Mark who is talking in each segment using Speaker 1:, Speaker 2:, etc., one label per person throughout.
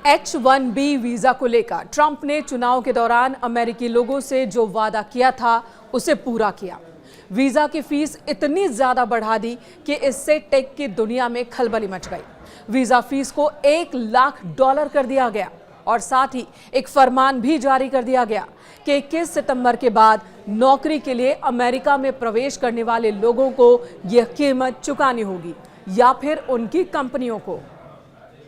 Speaker 1: H-1B visa को लेकर Trump ने चुनाव के दौरान अमेरिकी लोगों से जो वादा किया था उसे पूरा किया। वीजा की फीस इतनी ज्यादा बढ़ा दी कि इससे टेक की दुनिया में खलबली मच गई। वीजा फीस को $1 लाख कर दिया गया और साथ ही एक फरमान भी जारी कर दिया गया कि 21 सितंबर के बाद नौकरी के लिए अमेरिका में प्रवेश करने वाले लोगों को यह कीमत चुकानी होगी या फिर उनकी कंपनियों को।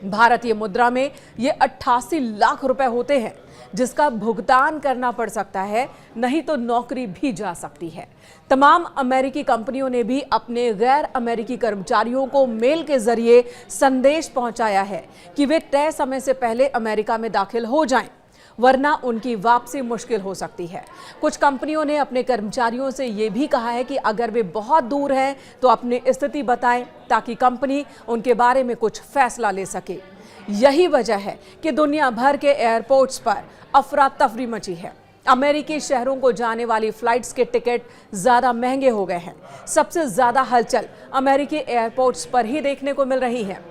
Speaker 1: भारतीय मुद्रा में ये 88 लाख रुपए होते हैं जिसका भुगतान करना पड़ सकता है, नहीं तो नौकरी भी जा सकती है। तमाम अमेरिकी कंपनियों ने भी अपने गैर अमेरिकी कर्मचारियों को मेल के जरिए संदेश पहुंचाया है कि वे तय समय से पहले अमेरिका में दाखिल हो जाएं, वरना उनकी वापसी मुश्किल हो सकती है। कुछ कंपनियों ने अपने कर्मचारियों से ये भी कहा है कि अगर वे बहुत दूर हैं तो अपनी स्थिति बताएं ताकि कंपनी उनके बारे में कुछ फैसला ले सके। यही वजह है कि दुनिया भर के एयरपोर्ट्स पर अफरा तफरी मची है। अमेरिकी शहरों को जाने वाली फ्लाइट्स के टिकट ज्यादा महंगे हो गए हैं। सबसे ज्यादा हलचल अमेरिकी एयरपोर्ट्स पर ही देखने को मिल रही है।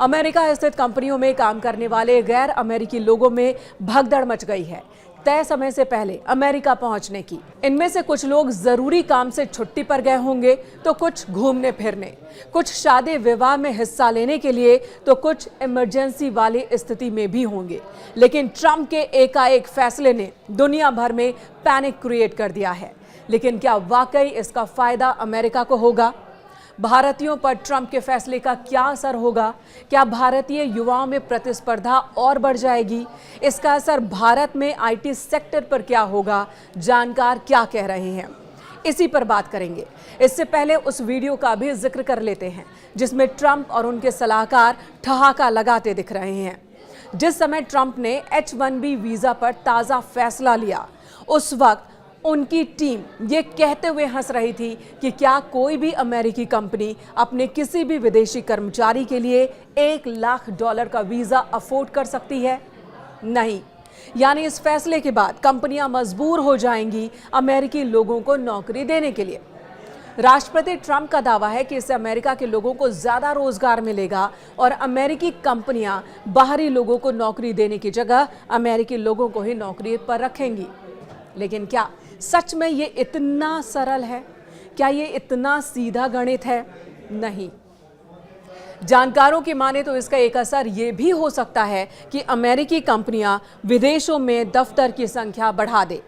Speaker 1: अमेरिका स्थित कंपनियों में काम करने वाले गैर अमेरिकी लोगों में भगदड़ मच गई है तय समय से पहले अमेरिका पहुंचने की। इनमें से कुछ लोग जरूरी काम से छुट्टी पर गए होंगे तो कुछ घूमने फिरने, कुछ शादी विवाह में हिस्सा लेने के लिए तो कुछ इमरजेंसी वाली स्थिति में भी होंगे। लेकिन ट्रंप के एकाएक फैसले ने दुनिया भर में पैनिक क्रिएट कर दिया है। लेकिन क्या वाकई इसका फायदा अमेरिका को होगा? भारतीयों पर ट्रंप के फैसले का क्या असर होगा? क्या भारतीय युवाओं में प्रतिस्पर्धा और बढ़ जाएगी? इसका असर भारत में आईटी सेक्टर पर क्या होगा? जानकार क्या कह रहे हैं, इसी पर बात करेंगे। इससे पहले उस वीडियो का भी जिक्र कर लेते हैं जिसमें ट्रंप और उनके सलाहकार ठहाका लगाते दिख रहे हैं। जिस समय ट्रंप ने H-1B वीजा पर ताजा फैसला लिया, उस वक्त उनकी टीम ये कहते हुए हंस रही थी कि क्या कोई भी अमेरिकी कंपनी अपने किसी भी विदेशी कर्मचारी के लिए $1 लाख का वीजा अफोर्ड कर सकती है? नहीं। यानी इस फैसले के बाद कंपनियां मजबूर हो जाएंगी अमेरिकी लोगों को नौकरी देने के लिए। राष्ट्रपति ट्रंप का दावा है कि इससे अमेरिका के लोगों को ज्यादा रोजगार मिलेगा और अमेरिकी कंपनियां बाहरी लोगों को नौकरी देने की जगह अमेरिकी लोगों को ही नौकरी पर रखेंगी। लेकिन क्या सच में ये इतना सरल है? क्या ये इतना सीधा गणित है? नहीं। जानकारों की माने तो इसका एक असर ये भी हो सकता है कि अमेरिकी कंपनियां विदेशों में दफ्तर की संख्या बढ़ा दे।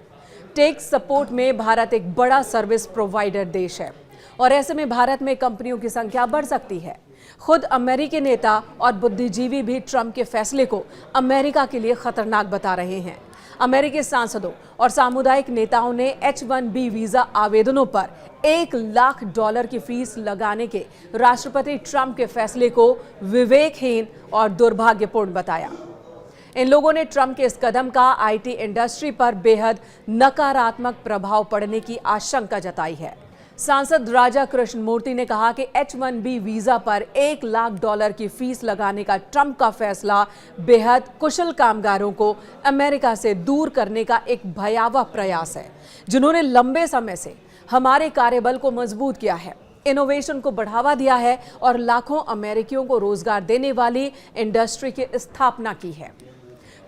Speaker 1: टेक सपोर्ट में भारत एक बड़ा सर्विस प्रोवाइडर देश है और ऐसे में भारत में कंपनियों की संख्या बढ़ सकती है। खुद अमेरिकी नेता और बुद्धिजीवी भी ट्रंप के फैसले को अमेरिका के लिए खतरनाक बता रहे हैं। अमेरिकी सांसदों और सामुदायिक नेताओं ने H-1B वीजा आवेदनों पर $1 लाख की फीस लगाने के राष्ट्रपति ट्रंप के फैसले को विवेकहीन और दुर्भाग्यपूर्ण बताया। इन लोगों ने ट्रंप के इस कदम का आईटी इंडस्ट्री पर बेहद नकारात्मक प्रभाव पड़ने की आशंका जताई है। सांसद राजा कृष्णमूर्ति ने कहा कि H-1B वीजा पर $1 लाख की फीस लगाने का ट्रंप का फैसला बेहद कुशल कामगारों को अमेरिका से दूर करने का एक भयावह प्रयास है, जिन्होंने लंबे समय से हमारे कार्यबल को मजबूत किया है, इनोवेशन को बढ़ावा दिया है और लाखों अमेरिकियों को रोजगार देने वाली इंडस्ट्री की स्थापना की है।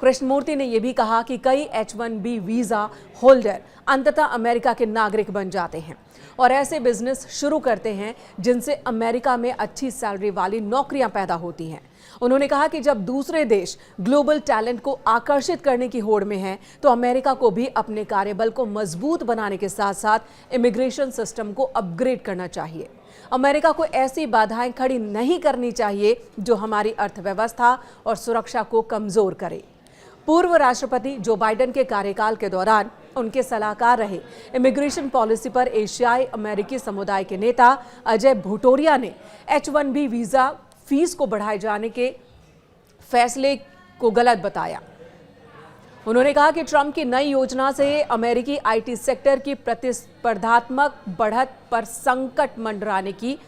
Speaker 1: कृष्णमूर्ति ने यह भी कहा कि कई H-1B वीजा होल्डर अंततः अमेरिका के नागरिक बन जाते हैं और ऐसे बिजनेस शुरू करते हैं जिनसे अमेरिका में अच्छी सैलरी वाली नौकरियां पैदा होती हैं। उन्होंने कहा कि जब दूसरे देश ग्लोबल टैलेंट को आकर्षित करने की होड़ में हैं, तो अमेरिका को भी अपने कार्यबल को मजबूत बनाने के साथ साथ इमिग्रेशन सिस्टम को अपग्रेड करना चाहिए। अमेरिका को ऐसी बाधाएं खड़ी नहीं करनी चाहिए जो हमारी अर्थव्यवस्था और सुरक्षा को कमजोर करे। पूर्व राष्ट्रपति जो बाइडेन के कार्यकाल के दौरान उनके सलाहकार रहे इमिग्रेशन पॉलिसी पर एशियाई अमेरिकी समुदाय के नेता अजय भुटोरिया ने H-1B वीजा फीस को बढ़ाए जाने के फैसले को गलत बताया। उन्होंने कहा कि ट्रंप की नई योजना से अमेरिकी आईटी सेक्टर की प्रतिस्पर्धात्मक बढ़त पर संकट मंडराने की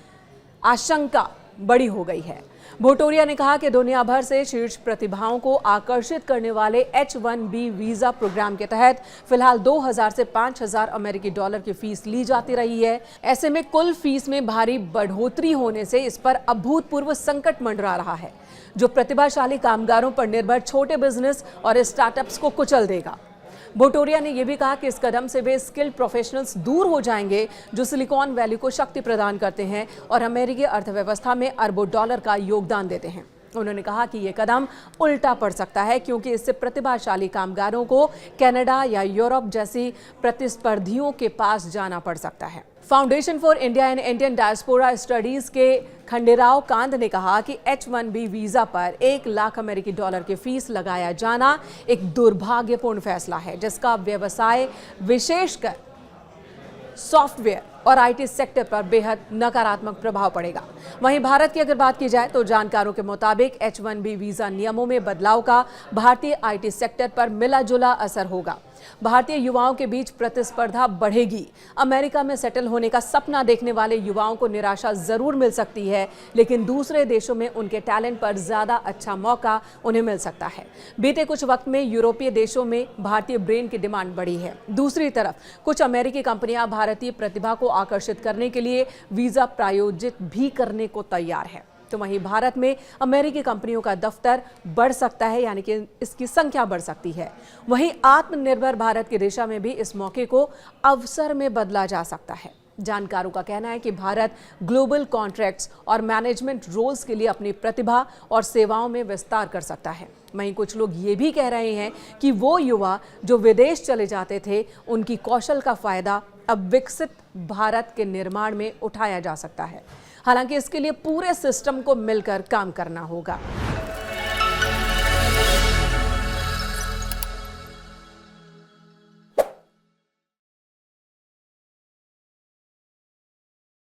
Speaker 1: आशंका बड़ी हो गई है। भुटोरिया ने कहा कि दुनिया भर से शीर्ष प्रतिभाओं को आकर्षित करने वाले H-1B वीजा प्रोग्राम के तहत फिलहाल 2000 से 5000 अमेरिकी डॉलर की फीस ली जाती रही है। ऐसे में कुल फीस में भारी बढ़ोतरी होने से इस पर अभूतपूर्व संकट मंडरा रहा है। जो प्रतिभाशाली कामगारों पर निर्भर छोटे बिजनेस और स्टार्टअप्स को कुचल देगा। भूटोरिया ने यह भी कहा कि इस कदम से वे स्किल्ड प्रोफेशनल्स दूर हो जाएंगे जो सिलिकॉन वैली को शक्ति प्रदान करते हैं और अमेरिकी अर्थव्यवस्था में अरबों डॉलर का योगदान देते हैं। उन्होंने कहा कि यह कदम उल्टा पड़ सकता है क्योंकि इससे प्रतिभाशाली कामगारों को कनाडा या यूरोप जैसी प्रतिस्पर्धियों के पास जाना पड़ सकता है। Foundation for India and Indian diaspora studies के खंडेराव कांत ने कहा कि H-1B वीजा पर 1 लाख अमेरिकी डॉलर की फीस लगाया जाना एक दुर्भाग्यपूर्ण फैसला है जिसका व्यवसाय विशेषकर सॉफ्टवेयर और आईटी सेक्टर पर बेहद नकारात्मक प्रभाव पड़ेगा। वहीं भारत की अगर बात की जाए तो जानकारों के मुताबिक H-1B वीजा नियमों में बदलाव का भारतीय आईटी सेक्टर पर मिला जुला असर होगा। भारतीय युवाओं के बीच प्रतिस्पर्धा बढ़ेगी। अमेरिका में सेटल होने का सपना देखने वाले युवाओं को निराशा जरूर मिल सकती है, लेकिन दूसरे देशों में उनके टैलेंट पर ज्यादा अच्छा मौका उन्हें मिल सकता है। बीते कुछ वक्त में यूरोपीय देशों में भारतीय ब्रेन की डिमांड बढ़ी है। दूसरी तरफ कुछ अमेरिकी कंपनियां भारतीय प्रतिभा को आकर्षित करने के लिए वीजा प्रायोजित भी करने को तैयार है। तो वहीं भारत में अमेरिकी कंपनियों का दफ्तर बढ़ सकता है, यानी कि इसकी संख्या बढ़ सकती है। वहीं आत्मनिर्भर भारत की दिशा में भी इस मौके को अवसर में बदला जा सकता है। जानकारों का कहना है कि भारत ग्लोबल कॉन्ट्रैक्ट्स और मैनेजमेंट रोल्स के लिए अपनी प्रतिभा और सेवाओं में विस्तार कर सकता है। वहीं कुछ लोग ये भी कह रहे हैं कि वो युवा जो विदेश चले जाते थे, उनकी कौशल का फायदा अब विकसित भारत के निर्माण में उठाया जा सकता है। हालांकि इसके लिए पूरे सिस्टम को मिलकर काम करना होगा।